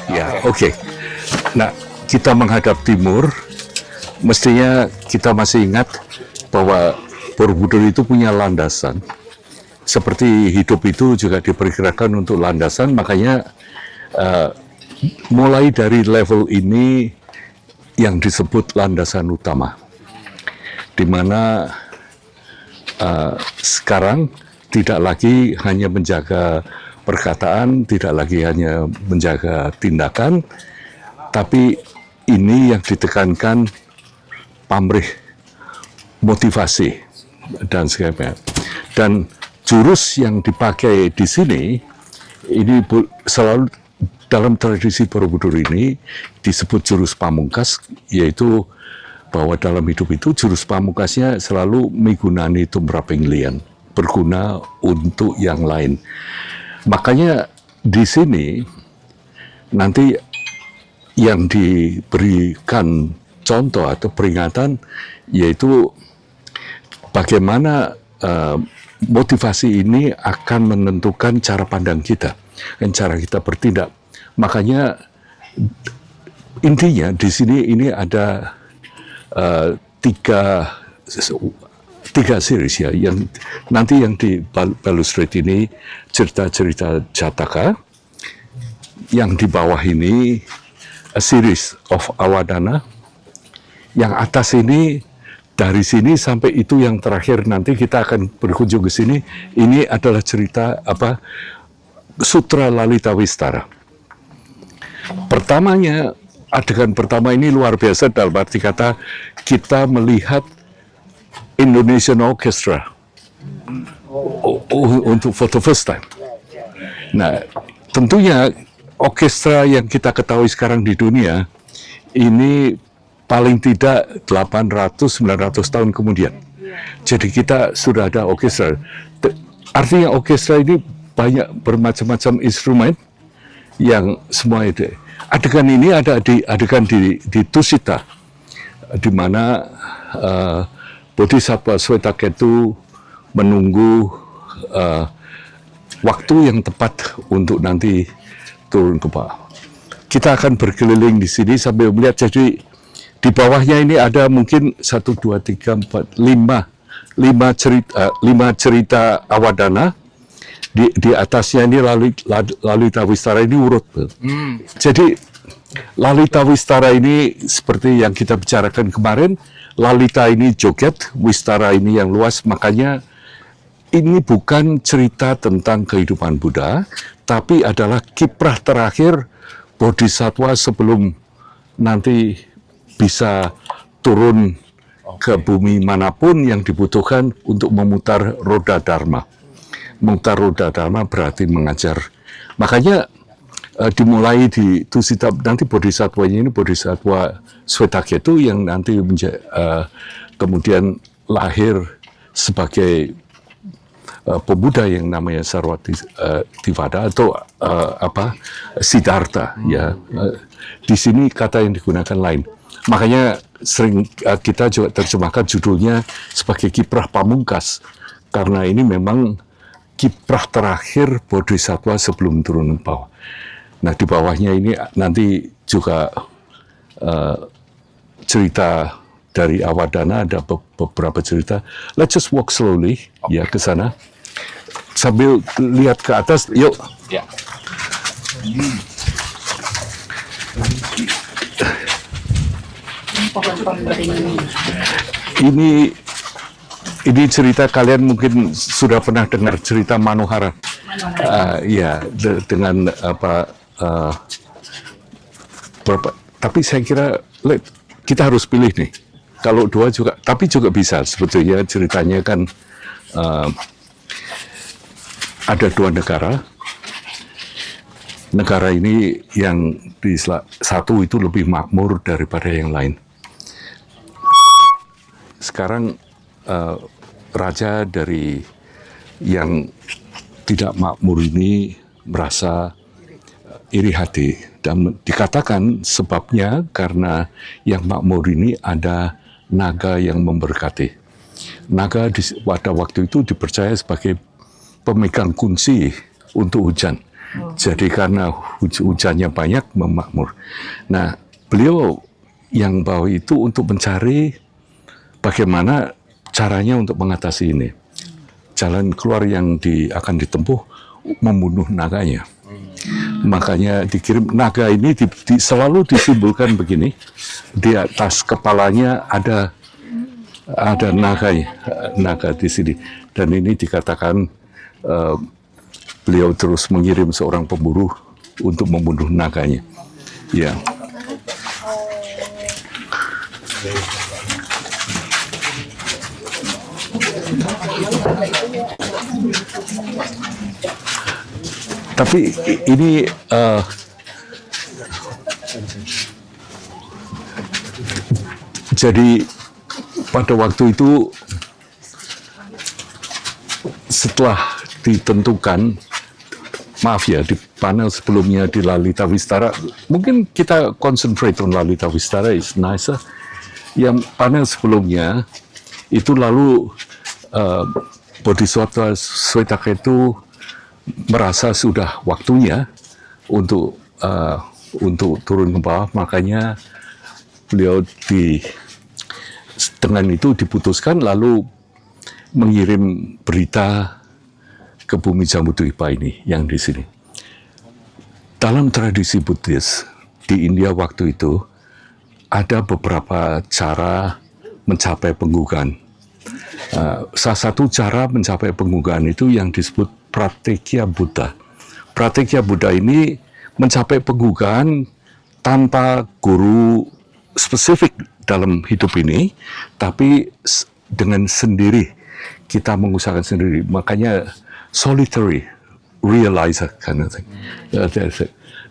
Ya, oke. Nah, kita menghadap timur, mestinya kita masih ingat bahwa Borobudur itu punya landasan. Seperti hidup itu juga diperkirakan untuk landasan, makanya mulai dari level ini yang disebut landasan utama, di mana sekarang tidak lagi hanya menjaga perkataan, tidak lagi hanya menjaga tindakan, tapi ini yang ditekankan pamrih, motivasi, dan sebagainya. Dan jurus yang dipakai di sini, ini selalu dalam tradisi Borobudur ini disebut jurus pamungkas, yaitu bahwa dalam hidup itu jurus pamungkasnya selalu migunani tumraping liyan, berguna untuk yang lain. Makanya di sini nanti yang diberikan contoh atau peringatan yaitu bagaimana motivasi ini akan menentukan cara pandang kita dan cara kita bertindak. Makanya intinya di sini ini ada tiga series ya, yang nanti yang di Balustrade ini cerita-cerita Jataka, yang di bawah ini a series of Awadana, yang atas ini dari sini sampai itu yang terakhir nanti kita akan berkunjung ke sini, ini adalah cerita Sutra Lalita Wistara. Pertamanya, adegan pertama ini luar biasa dalam arti kata kita melihat Indonesian Orchestra untuk for the first time. Nah, tentunya orkestra yang kita ketahui sekarang di dunia ini paling tidak 800-900 tahun kemudian. Jadi kita sudah ada orkestra. Artinya orkestra ini banyak bermacam-macam instrumen yang semua itu. Adegan ini ada di adegan di Tusita, di mana Bodhisattva Swetaketu menunggu waktu yang tepat untuk nanti turun ke bawah. Kita akan berkeliling di sini sambil melihat. Jadi di bawahnya ini ada mungkin 1, 2, 3, 4, 5 cerita Awadana. Di atasnya ini Lalita Wistara ini urut. Jadi Lalita Wistara ini seperti yang kita bicarakan kemarin, Lalita ini joget, Wistara ini yang luas, makanya ini bukan cerita tentang kehidupan Buddha, tapi adalah kiprah terakhir Bodhisattva sebelum nanti bisa turun ke bumi manapun yang dibutuhkan untuk memutar roda Dharma. Memutar roda Dharma berarti mengajar. Makanya dimulai di Tusita, nanti Bodhisatwanya ini Bodhisattva Swetaketu yang nanti kemudian lahir sebagai pemuda yang namanya Sarwativada atau Siddhartha ya. Di sini kata yang digunakan lain. Makanya sering kita juga terjemahkan judulnya sebagai kiprah pamungkas, karena ini memang kiprah terakhir Bodhisattva sebelum turun ke bawah. Nah, di bawahnya ini nanti juga cerita dari Awadana, ada beberapa cerita. Let's just walk slowly ya ke sana. Sambil lihat ke atas, yuk. Ya. Ini cerita kalian mungkin sudah pernah dengar cerita Manohara. Ya, dengan tapi saya kira kita harus pilih nih. Kalau dua juga, tapi juga bisa sebetulnya ceritanya kan ada dua negara. Negara ini yang di satu itu lebih makmur daripada yang lain. Sekarang raja dari yang tidak makmur ini merasa iri hati, dan dikatakan sebabnya karena yang makmur ini ada naga yang memberkati. Naga pada waktu itu dipercaya sebagai pemegang kunci untuk hujan. Jadi karena hujannya banyak memakmur. Nah, beliau yang bawa itu untuk mencari bagaimana caranya untuk mengatasi ini. Jalan keluar yang akan ditempuh membunuh naganya. Makanya dikirim naga ini selalu disimbolkan begini. Di atas kepalanya ada naga di sini. Dan ini dikatakan beliau terus mengirim seorang pemburu untuk membunuh naganya. Ya. Tapi ini jadi pada waktu itu setelah ditentukan, maaf ya, di panel sebelumnya di Lalita Vistara, mungkin kita concentrate on Lalita Vistara is nicer. Yang panel sebelumnya itu lalu Bodhisattva Swetakethu merasa sudah waktunya untuk turun ke bawah, makanya beliau dengan itu diputuskan lalu mengirim berita ke bumi Jambudvipa ini yang di sini. Dalam tradisi Buddhis di India waktu itu ada beberapa cara mencapai penggugaan. Salah satu cara mencapai penggugaan itu yang disebut Pratyekya Buddha. Pratyekya Buddha ini mencapai penggugaan tanpa guru spesifik dalam hidup ini, tapi dengan sendiri, kita mengusahakan sendiri. Makanya solitary realizer kind of thing.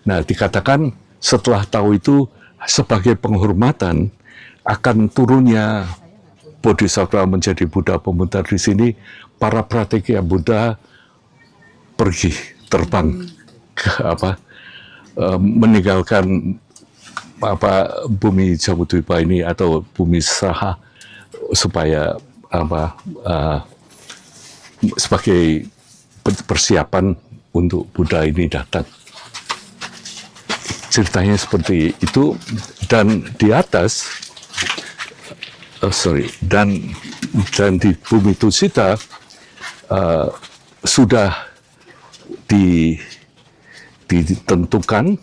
Nah, dikatakan setelah tahu itu sebagai penghormatan akan turunnya Bodhisattva menjadi Buddha pemutar di sini, para Pratyekya Buddha pergi terbang ke meninggalkan bumi Jambudvipa ini atau bumi Saha supaya sebagai persiapan untuk Buddha ini datang. Ceritanya seperti itu, dan di atas dan di bumi Tusita sudah ditentukan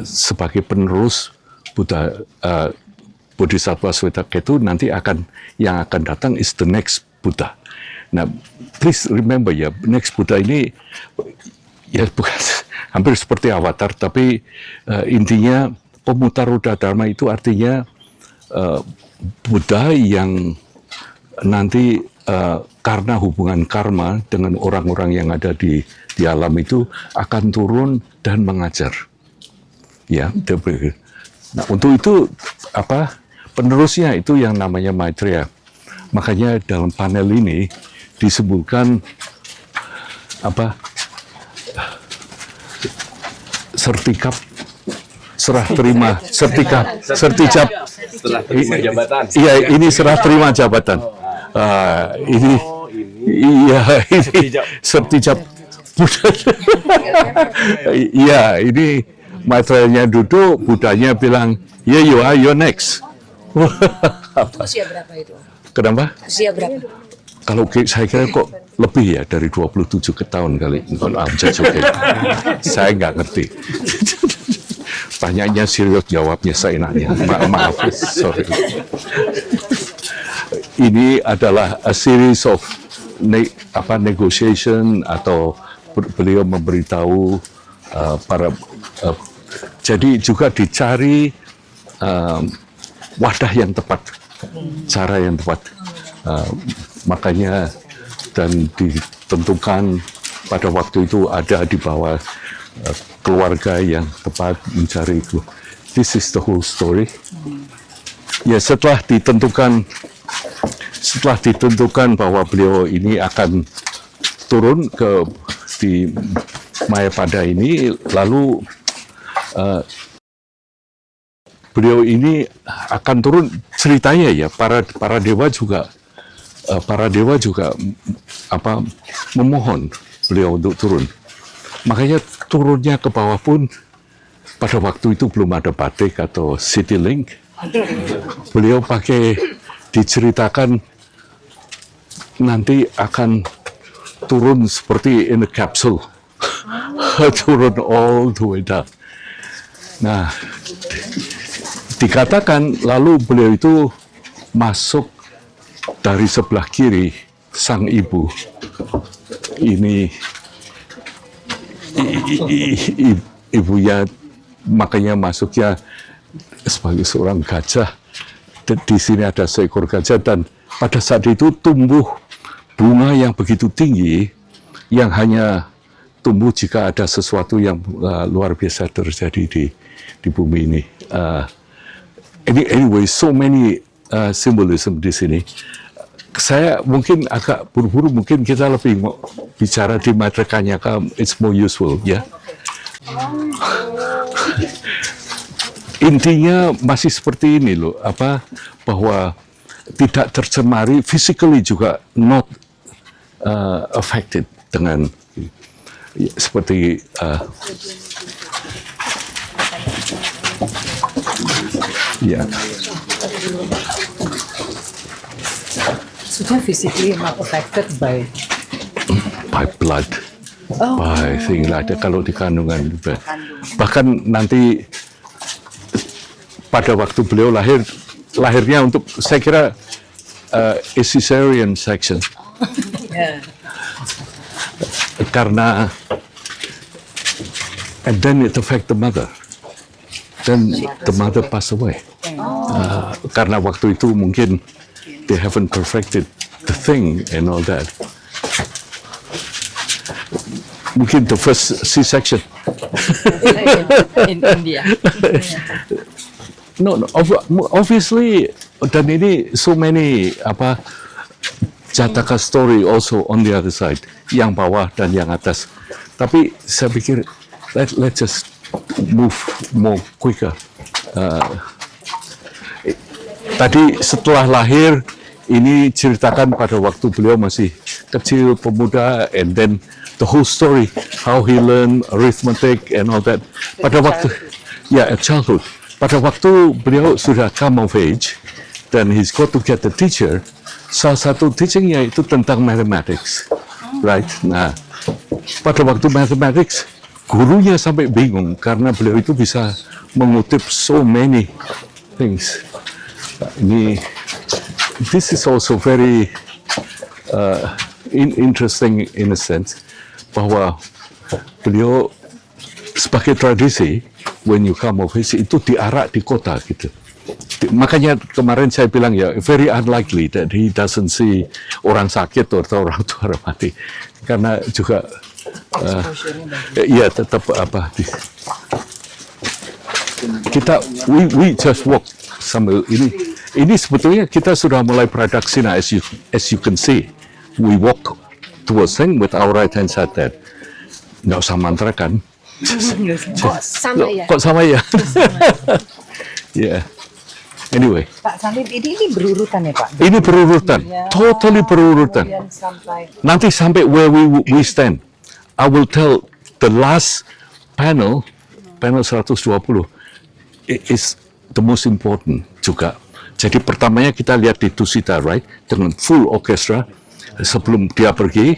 sebagai penerus Buddha Bodhisattva Swetakethu nanti yang akan datang is the next Buddha. Nah, please remember ya, next Buddha ini ya bukan hampir seperti avatar, tapi intinya pemutar roda dharma itu artinya Buddha yang nanti karena hubungan karma dengan orang-orang yang ada di alam itu akan turun dan mengajar. Ya, nah, untuk itu penerusnya itu yang namanya Maitreya. Makanya dalam panel ini disebutkan sertifikat setelah terima jabatan. Iya, ini serah terima jabatan. Ini sertijab. Iya, ini Maitreya duduk, Budanya bilang, "Yeah, you are, you're next." Usia berapa itu? Kenapa? Usia berapa? Kalau saya kira kok lebih ya, dari 27 ke tahun kali. Saya nggak ngerti. Tanyanya serius, jawabnya seenaknya. Maaf, sorry. Ini adalah a series of negotiation atau beliau memberitahu jadi juga dicari wadah yang tepat, cara yang tepat. Makanya dan ditentukan pada waktu itu ada di bawah keluarga yang tepat mencari itu. This is the whole story. Ya, setelah ditentukan bahwa beliau ini akan turun di Mayapada ini, lalu beliau ini akan turun ceritanya ya, para dewa juga memohon beliau untuk turun. Makanya turunnya ke bawah pun pada waktu itu belum ada batik atau Citylink. Beliau diceritakan nanti akan turun seperti in a capsule. Turun all the way down. Nah, dikatakan lalu beliau itu masuk dari sebelah kiri sang ibu. Ini ibunya, makanya masuknya sebagai seorang gajah. Di sini ada seekor gajah dan pada saat itu tumbuh bunga yang begitu tinggi yang hanya tumbuh jika ada sesuatu yang luar biasa terjadi di bumi ini. Anyway, so many symbolism di sini. Saya mungkin agak buru-buru, mungkin kita lebih mau bicara di Maitreya, it's more useful, ya. Intinya masih seperti ini loh, bahwa tidak tercemari, physically juga not affected dengan seperti ya. Sudah physically not affected by Blood, by thing like that, kalau di kandungan. Bahkan nanti pada waktu beliau lahirnya untuk, saya kira a cesarean section. Karena and then it affect the mother. Then the mother passed away. Karena waktu itu mungkin they haven't perfected the thing and all that. Mungkin the first C-section. in India. No, obviously, dan ini so many Jataka story also on the other side, yang bawah dan yang atas. Tapi saya pikir let's just move more quicker. Tadi setelah lahir, ini ceritakan pada waktu beliau masih kecil, pemuda, and then the whole story, how he learned arithmetic and all that. Pada waktu, at childhood. Pada waktu beliau sudah come of age, dan he's got to get the teacher, salah satu teachingnya itu tentang mathematics. Right? Nah, pada waktu mathematics, gurunya sampai bingung, karena beliau itu bisa mengutip so many things. This is also very interesting in a sense, bahwa beliau sebagai tradisi, when you come of age, itu diarak di kota gitu. Makanya kemarin saya bilang ya, very unlikely that he doesn't see orang sakit atau orang tua mati, karena juga tetap kita we just walk sambil ini sebetulnya kita sudah mulai produksi. Nah, as you can see, we walk towards thing with our right hand side there. Nggak usah mantra kan? Kok sama ya? Yeah. Anyway. Pak Salim, ini berurutan ya Pak? Ini berurutan, totally berurutan. Nanti sampai where we stand. I will tell the last panel 120 is the most important juga. Jadi pertamanya kita lihat di Tusita, right, dengan full orchestra. Sebelum dia pergi,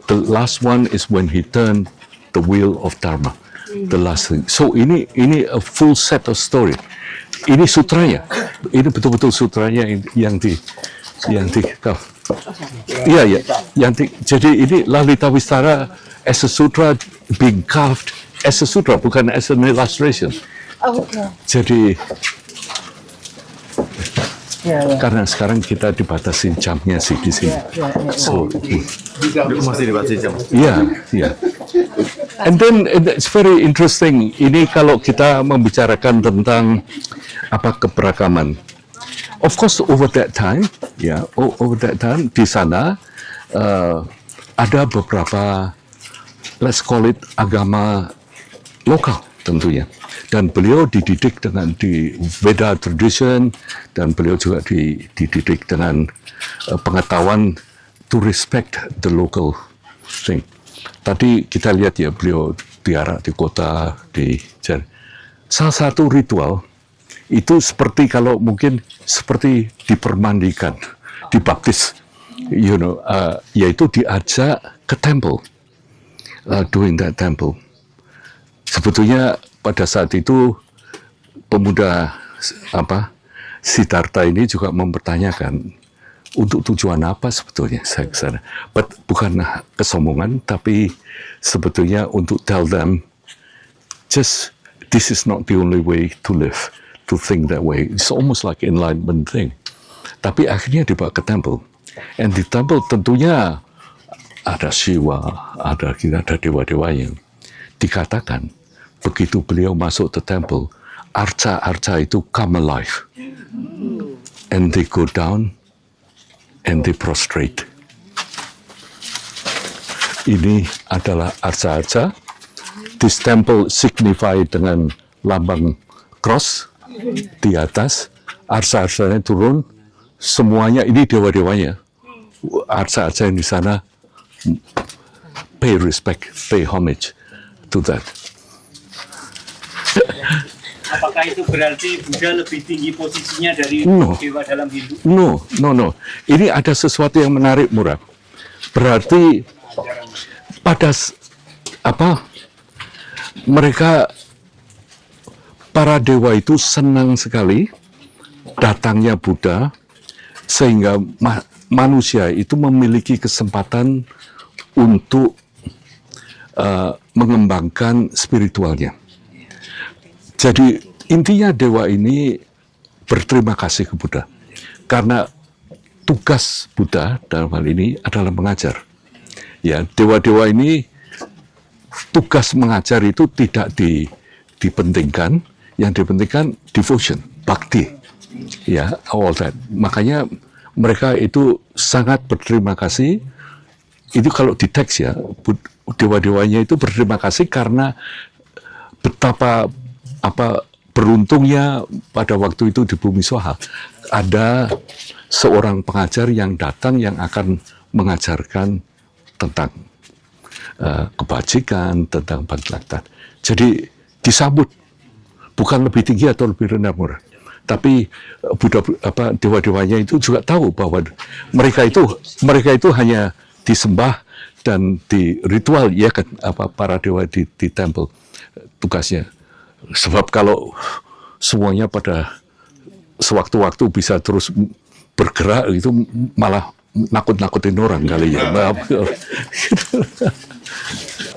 the last one is when he turned the wheel of Dharma, the last thing. So ini a full set of story. Ini sutranya, ini betul-betul sutranya yang di jadi ini Lalita Vistara as a sutra being carved as a sutra, bukan as an illustration. Jadi karena sekarang kita dibatasi jamnya sih di sini. So Masih dibatasi jam. yeah. And then it's very interesting. Ini kalau kita membicarakan tentang keberagaman. Of course, over that time di sana ada beberapa, let's call it, agama lokal tentunya. Dan beliau dididik dengan di Veda tradition, dan beliau juga dididik dengan pengetahuan to respect the local thing. Tadi kita lihat ya, beliau diarak di kota, salah satu ritual itu seperti kalau mungkin seperti dipermandikan, dibaptis, yaitu diajak ke temple, doing that temple. Sebetulnya pada saat itu pemuda Siddhartha ini juga mempertanyakan untuk tujuan apa sebetulnya saya ke sana. Bukan kesombongan, tapi sebetulnya untuk tell them just this is not the only way to live, to think that way. It's almost like enlightenment thing. Tapi akhirnya dibawa ke temple. And di temple tentunya ada Shiva, ada dewa-dewa yang dikatakan begitu beliau masuk ke temple, arca-arca itu come alive. And they go down and they prostrate. Ini adalah arca-arca. This temple signify dengan lambang cross di atas. Arca-arcanya turun. Semuanya ini dewa-dewanya. Arca-arca yang di sana pay respect, pay homage to that. Apakah itu berarti Buddha lebih tinggi posisinya dari dewa dalam Hindu? No. Ini ada sesuatu yang menarik, Murad. Berarti pada mereka para dewa itu senang sekali datangnya Buddha, sehingga manusia itu memiliki kesempatan untuk mengembangkan spiritualnya. Jadi intinya dewa ini berterima kasih ke Buddha karena tugas Buddha dalam hal ini adalah mengajar. Ya, dewa-dewa ini tugas mengajar itu tidak dipentingkan, yang dipentingkan devotion, bakti. Ya, all that. Makanya mereka itu sangat berterima kasih. Itu kalau di teks ya, dewa-dewanya itu berterima kasih karena betapa beruntungnya pada waktu itu di bumi Swaha ada seorang pengajar yang datang yang akan mengajarkan tentang kebajikan, tentang Bhagavad. Jadi disambut bukan lebih tinggi atau lebih rendah, Murad. Tapi Buddha dewa-dewanya itu juga tahu bahwa mereka itu hanya disembah dan di ritual, ya kan, para dewa di temple tugasnya. Sebab kalau semuanya pada sewaktu-waktu bisa terus bergerak, itu malah nakut-nakutin orang kali ya.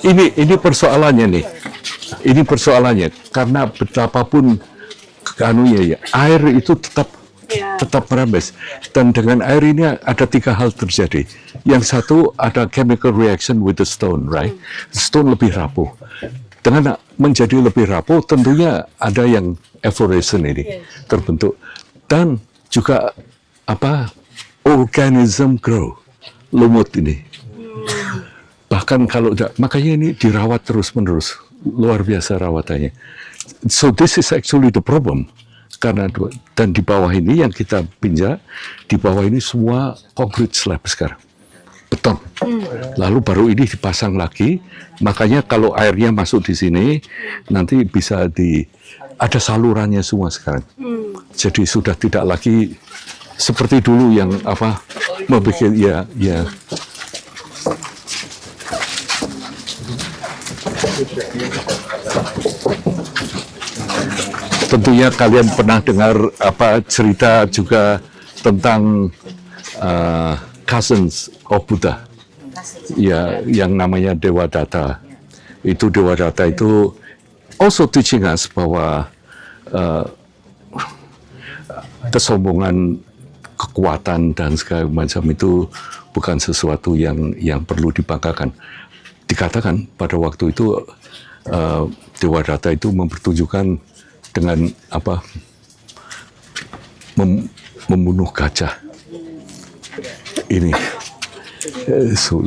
Ini persoalannya nih. Ini persoalannya karena betapapun anunya ya, air itu tetap merembes. Dan dengan air ini ada 3 hal terjadi. Yang satu ada chemical reaction with the stone, right? Stone lebih rapuh. Dengan menjadi lebih rapuh, tentunya ada yang effervescent ini terbentuk. Dan juga organism grow, lumut ini. Bahkan kalau makanya ini dirawat terus-menerus, luar biasa rawatannya. So this is actually the problem. Karena dan di bawah ini yang kita pinjak, di bawah ini semua concrete slab sekarang, beton. Lalu baru ini dipasang lagi. Makanya kalau airnya masuk di sini, nanti bisa ada salurannya semua sekarang. Jadi sudah tidak lagi seperti dulu yang membuat ya. Tentunya kalian pernah dengar cerita juga tentang cousins of Buddha, ya, yang namanya Devadatta. Devadatta itu also teaching us bahwa kesombongan, kekuatan dan segala macam itu bukan sesuatu yang perlu dibanggakan. Dikatakan pada waktu itu Devadatta itu mempertunjukkan dengan membunuh gajah ini. So,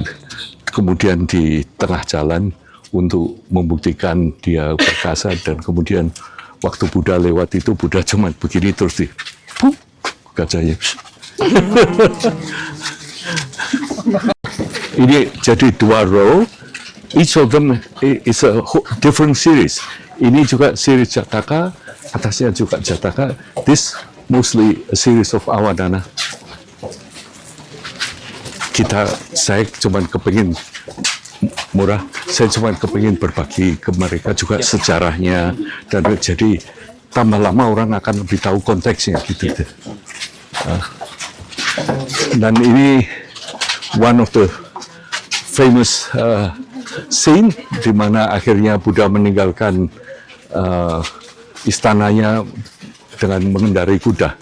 kemudian di tengah jalan untuk membuktikan dia perkasa dan kemudian waktu Buddha lewat itu Buddha cuma begini terus kacanya. Ini jadi 2 row. Each of them is a different series. Ini juga series Jataka, atasnya juga Jataka. This mostly a series of Awadana. Saya cuma kepingin murah. Saya cuma kepingin berbagi ke mereka juga sejarahnya, dan jadi tambah lama orang akan lebih tahu konteksnya gitu. Dan ini one of the famous scene di mana akhirnya Buddha meninggalkan istananya dengan mengendarai kuda.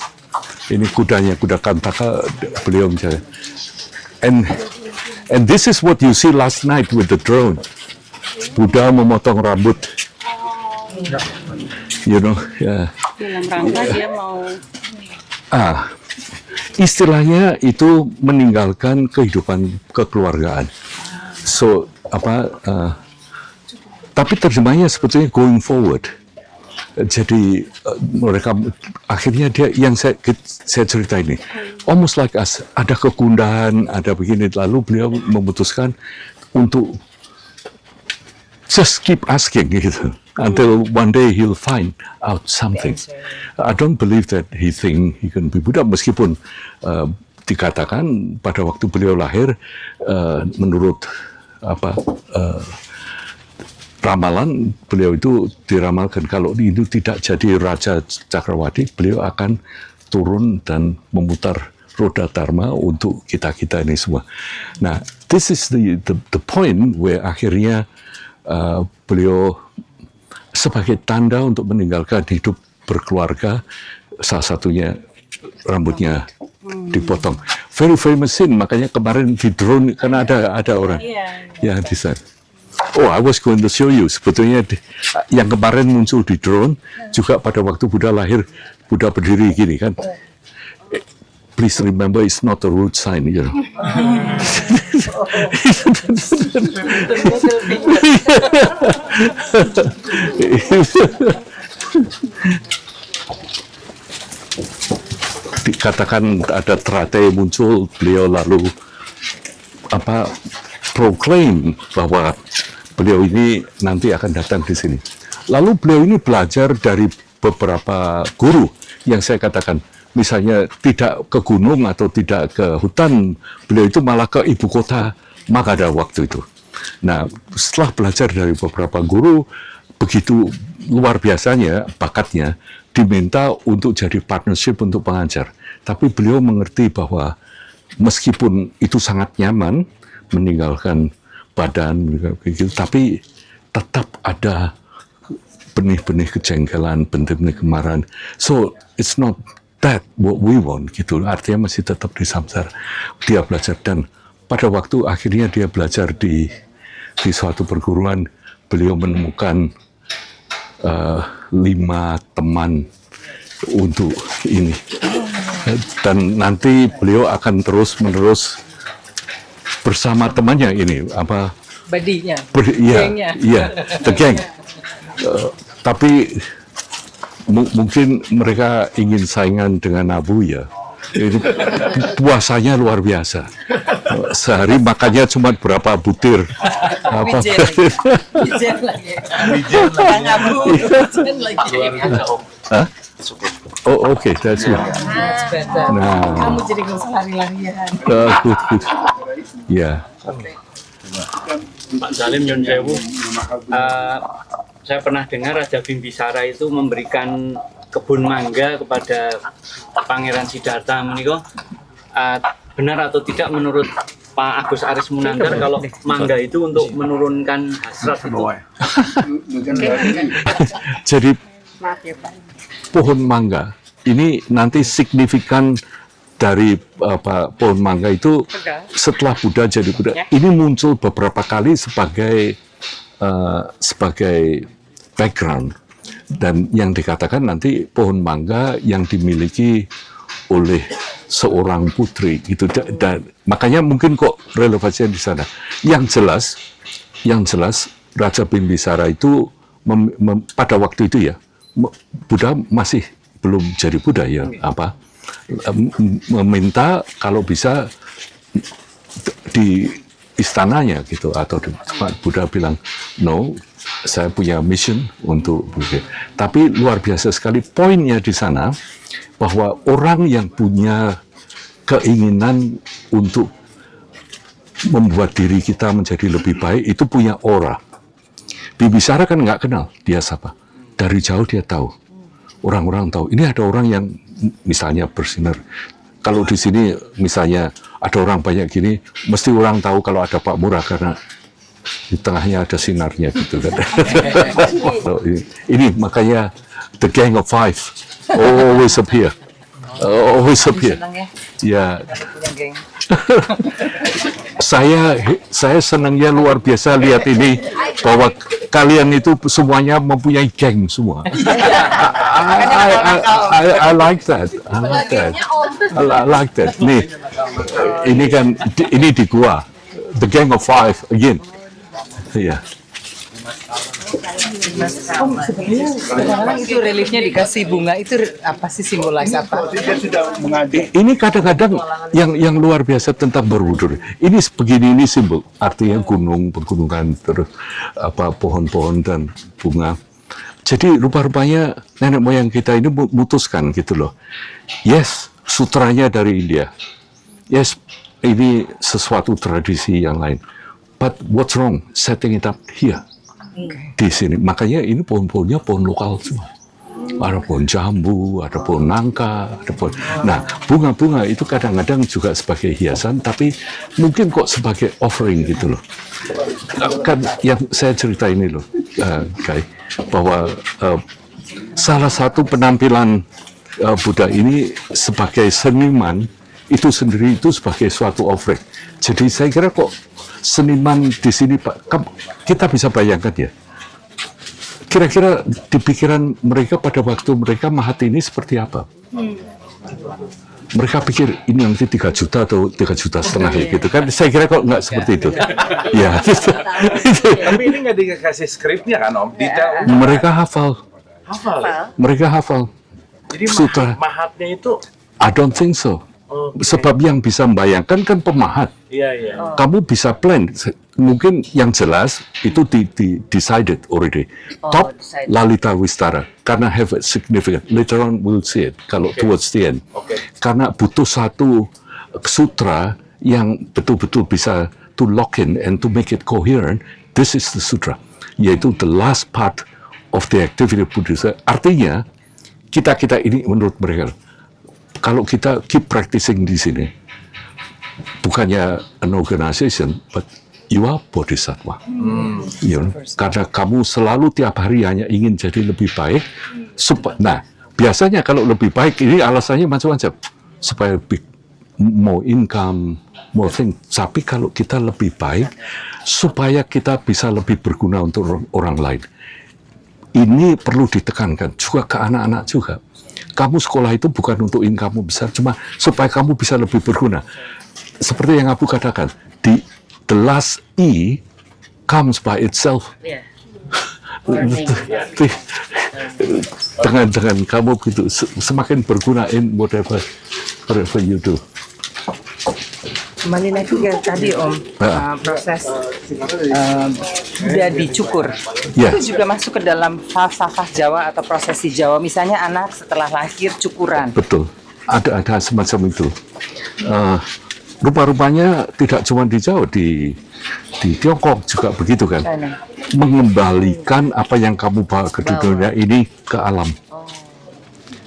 Ini kudanya, kuda Kantaka, beliau misalnya. And this is what you see last night with the drone. Buddha memotong rambut. You know, Dalam rangka dia mau istilahnya itu meninggalkan kehidupan kekeluargaan. So tapi terjemahnya sebetulnya going forward. Jadi mereka akhirnya dia yang saya cerita ini almost like us, ada kegundahan, ada begini, lalu beliau memutuskan untuk just keep asking gitu until one day he'll find out something. I don't believe that he think he can be Buddha, meskipun dikatakan pada waktu beliau lahir menurut ramalan beliau itu diramalkan kalau itu tidak jadi Raja Cakrawati, beliau akan turun dan memutar roda dharma untuk kita-kita ini semua. Nah, this is the point where akhirnya beliau sebagai tanda untuk meninggalkan hidup berkeluarga, salah satunya rambutnya dipotong. Very famous scene, makanya kemarin di drone karena ada orang yang di sana. Oh, I was going to show you. Sebetulnya yang kemarin muncul di drone juga pada waktu Buddha lahir, Buddha berdiri gini kan. Please remember, it's not a road sign, you know. Dikatakan ada teratai muncul, beliau lalu proclaim bahwa beliau ini nanti akan datang di sini. Lalu beliau ini belajar dari beberapa guru yang saya katakan, misalnya tidak ke gunung atau tidak ke hutan, beliau itu malah ke ibu kota Magadha waktu itu. Nah, setelah belajar dari beberapa guru, begitu luar biasanya bakatnya, diminta untuk jadi partnership untuk pengajar. Tapi beliau mengerti bahwa meskipun itu sangat nyaman, meninggalkan badan begitu, tapi tetap ada benih-benih kejengkelan, benih-benih kemarahan. So it's not that what we want gitu. Artinya masih tetap di samsara. Dia belajar, dan pada waktu akhirnya dia belajar di suatu perguruan, beliau menemukan 5 teman untuk ini. Dan nanti beliau akan terus-menerus bersama temannya ini Badinya. Iya, the gang. Tapi mungkin mereka ingin saingan dengan Abu ya. Ini puasanya luar biasa. Sehari makannya cuma berapa butir. Wijen lagi. Kang Abu, wijen lagi. Hah? Oh, okay, that's good. Better. Nah, Kamu jadi nggak usah lari-larian. good. Ya. Pak Salim Nyun Sewu, saya pernah dengar Raja Bimbisara itu memberikan kebun mangga kepada Pangeran Siddhartha meniko. Benar atau tidak menurut Pak Agus Aris Munandar kalau mangga itu untuk menurunkan hasrat itu? Jadi maaf ya Pak. pohon mangga ini nanti signifikan dari pohon mangga itu setelah Buddha jadi Buddha. Ini muncul beberapa kali sebagai background, dan yang dikatakan nanti pohon mangga yang dimiliki oleh seorang putri gitu. Dan makanya mungkin kok relevansinya di sana. Yang jelas Raja Bimbisara itu pada waktu itu ya Buddha masih belum jadi Buddha ya, meminta kalau bisa di istananya gitu, atau Buddha bilang no, saya punya mission untuk Buddha. Tapi luar biasa sekali poinnya di sana, bahwa orang yang punya keinginan untuk membuat diri kita menjadi lebih baik itu punya aura. Bibisara kan nggak kenal dia siapa, dari jauh dia tahu, orang-orang tahu ini ada orang yang misalnya bersinar. Kalau di sini misalnya ada orang banyak gini, mesti orang tahu kalau ada Pak Murah karena di tengahnya ada sinarnya gitu kan. Ini makanya the gang of five always appear. Always appear. Ya. Saya senangnya luar biasa lihat ini, bahwa kalian itu semuanya mempunyai geng semua. I like that. I like that. Nih, ini kan ini di gua, the gang of five again. Ya. Sekarang itu reliefnya dikasih bunga, itu apa sih, simbolis apa? Ini kadang-kadang yang luar biasa tentang Borobudur. Ini begini, ini simbol, artinya gunung, pegunungan, terus pohon-pohon dan bunga. Jadi rupa-rupanya nenek moyang kita ini memutuskan gitu loh. Yes, sutranya dari India. Yes, ini sesuatu tradisi yang lain. But what's wrong setting it up here? Di sini, makanya ini pohon-pohonnya pohon lokal semua. Ada pohon jambu, ada pohon nangka, ada pohon. Nah, bunga-bunga itu kadang-kadang juga sebagai hiasan, tapi mungkin kok sebagai offering gitu loh. Kan yang saya cerita ini loh, Kai, bahwa salah satu penampilan Buddha ini sebagai seniman itu sendiri itu sebagai suatu offering. Jadi saya kira kok seniman di sini, Pak, kita bisa bayangkan ya. Kira-kira di pikiran mereka pada waktu mereka mahat ini seperti apa? Mereka pikir ini nanti 3 juta atau 3,5 juta gitu kan? Saya kira kok nggak seperti itu. Ya. Tapi ini nggak dikasih skripnya kan, Om? Detail. Mereka hafal. Mereka hafal. Jadi Sutra. mahatnya itu. I don't think so. Sebab yang bisa membayangkan kan pemahat. Iya. Kamu bisa plan. Mungkin yang jelas itu decided already. Top decided. Lalita Vistara. Karena have a significant. Later on we'll see it. Kalau towards the end. Karena butuh satu sutra yang betul-betul bisa to lock in and to make it coherent. This is the sutra. Yaitu the last part of the activity of Buddhism. Artinya, kita ini menurut mereka, kalau kita keep practicing di sini, bukannya an organization, but you are bodhisattva. You know? Karena kamu selalu tiap hari hanya ingin jadi lebih baik. Nah, biasanya kalau lebih baik, ini alasannya macam-macam. Supaya more income, more thing. Tapi kalau kita lebih baik, supaya kita bisa lebih berguna untuk orang lain. Ini perlu ditekankan juga ke anak-anak juga. Kamu sekolah itu bukan untuk income besar, cuma supaya kamu bisa lebih berguna. Seperti yang Abu katakan, the last E comes by itself. Dengan kamu begitu semakin berguna in whatever you do. Kembali lagi ke tadi Om, proses udah dicukur. Ya. Itu juga masuk ke dalam falsafah Jawa atau prosesi Jawa. Misalnya anak setelah lahir cukuran. Betul, ada semacam itu. Rupa-rupanya tidak cuma di Jawa, di Tiongkok juga begitu kan. Mengembalikan apa yang kamu bawa ke dunia ini ke alam.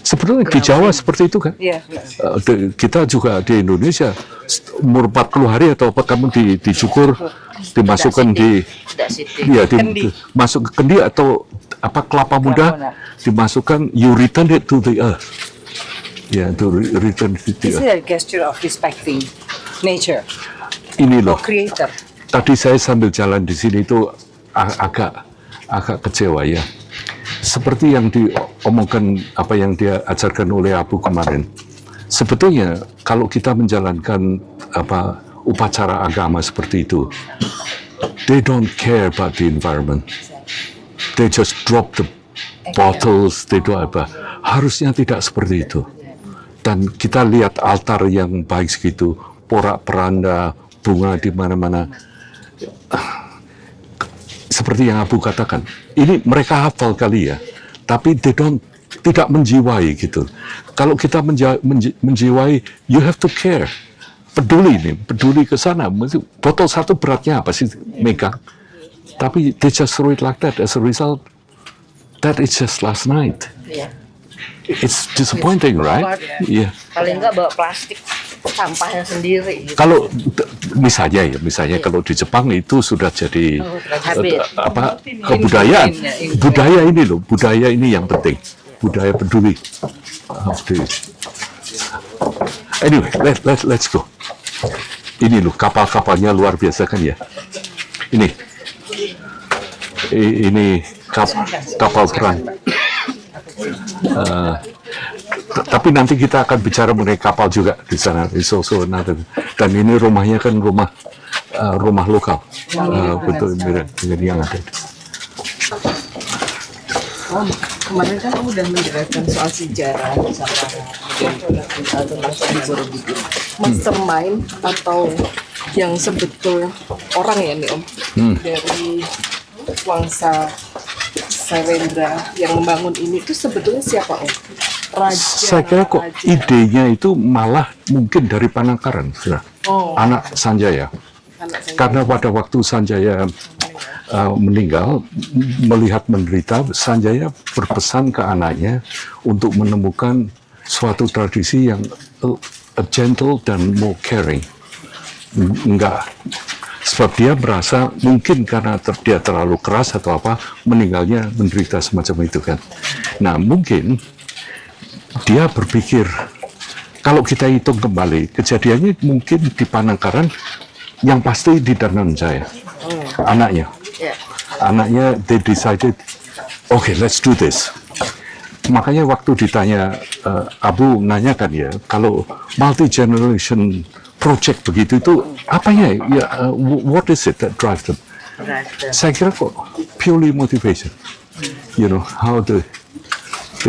Sebetulnya di Jawa seperti itu kan. Iya. Kita juga di Indonesia umur 40 hari atau apa kamu dicukur, dimasukkan masuk ke kendi atau apa kelapa muda, dimasukkan, you return it to the earth. Ya, to return it to the This is earth. a gesture of respecting nature. Ini loh. Creator. Tadi saya sambil jalan di sini itu agak kecewa ya. Seperti yang diomongkan, apa yang dia ajarkan oleh Abu kemarin. Sebetulnya kalau kita menjalankan upacara agama seperti itu, they don't care about the environment. They just drop the bottles, tidak apa. Harusnya tidak seperti itu. Dan kita lihat altar yang baik segitu, porak-peranda, bunga di mana-mana. Seperti yang Abu katakan, ini mereka hafal kali ya, tapi tidak menjiwai gitu. Kalau kita menjiwai, you have to care. Peduli ke sana. Botol satu beratnya apa sih megang? Tapi they just throw it like that. As a result, that is just last night. Iya. It's disappointing, right? Iya. Paling enggak bawa plastik sampahnya sendiri. Gitu. Kalau misalnya kalau di Jepang itu sudah jadi habit. kebudayaan. Budaya ini yang penting. Budaya peduli. Anyway, let's go. Ini loh kapal-kapalnya luar biasa kan ya. Ini kapal perang. Tapi nanti kita akan bicara mengenai kapal juga di sana. Dan ini rumahnya kan rumah lokal, betul dengan yang ada. Kemarin kan kamu udah menjelaskan soal sejarah tentang Candi Borobudur. Mastermind atau yang sebetul orang ya nih Om, dari Wangsa Syailendra yang membangun ini itu sebetulnya siapa Om? Saya kira kok idenya itu malah mungkin dari Panangkaran, anak Sanjaya. Karena pada waktu Sanjaya meninggal, melihat menderita, Sanjaya berpesan ke anaknya untuk menemukan suatu tradisi yang gentle dan more caring. Enggak, sebab dia merasa mungkin karena dia terlalu keras atau apa, meninggalnya menderita semacam itu kan. Nah mungkin dia berpikir, kalau kita hitung kembali, kejadiannya mungkin di Panangkaran, yang pasti di Dananjaya, anaknya. Anaknya, they decided, okay, let's do this. Makanya waktu ditanya, Abu nanyakan ya, kalau multi-generation project begitu itu, apanya? What is it that drives them? Saya kira kok purely motivation. You know, how they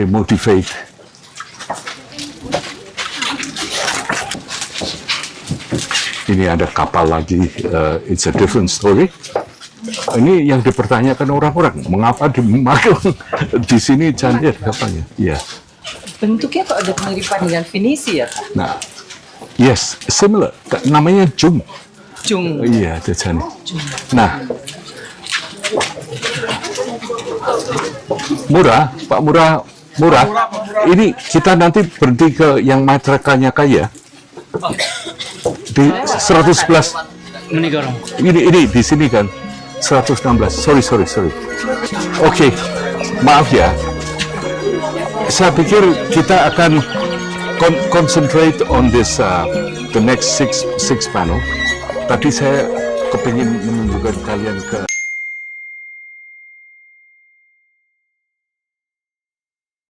motivate. Ini ada kapal lagi, it's a different story. Ini yang dipertanyakan orang-orang, mengapa dimakan di sini candi kapalnya? Ya. Bentuknya kok ada kemiripan dengan Finisi ya, Pak? Nah, yes, similar. Namanya Jung. Jung. Iya, ada candi. Nah, Pak Murah. Ini kita nanti berhenti ke yang matrakanya kaya. Di 111. Ini di sini kan 116. Sorry. Oke, maaf ya. Saya pikir kita akan concentrate on this the next six panel. Tadi saya kepingin menunjukkan kalian ke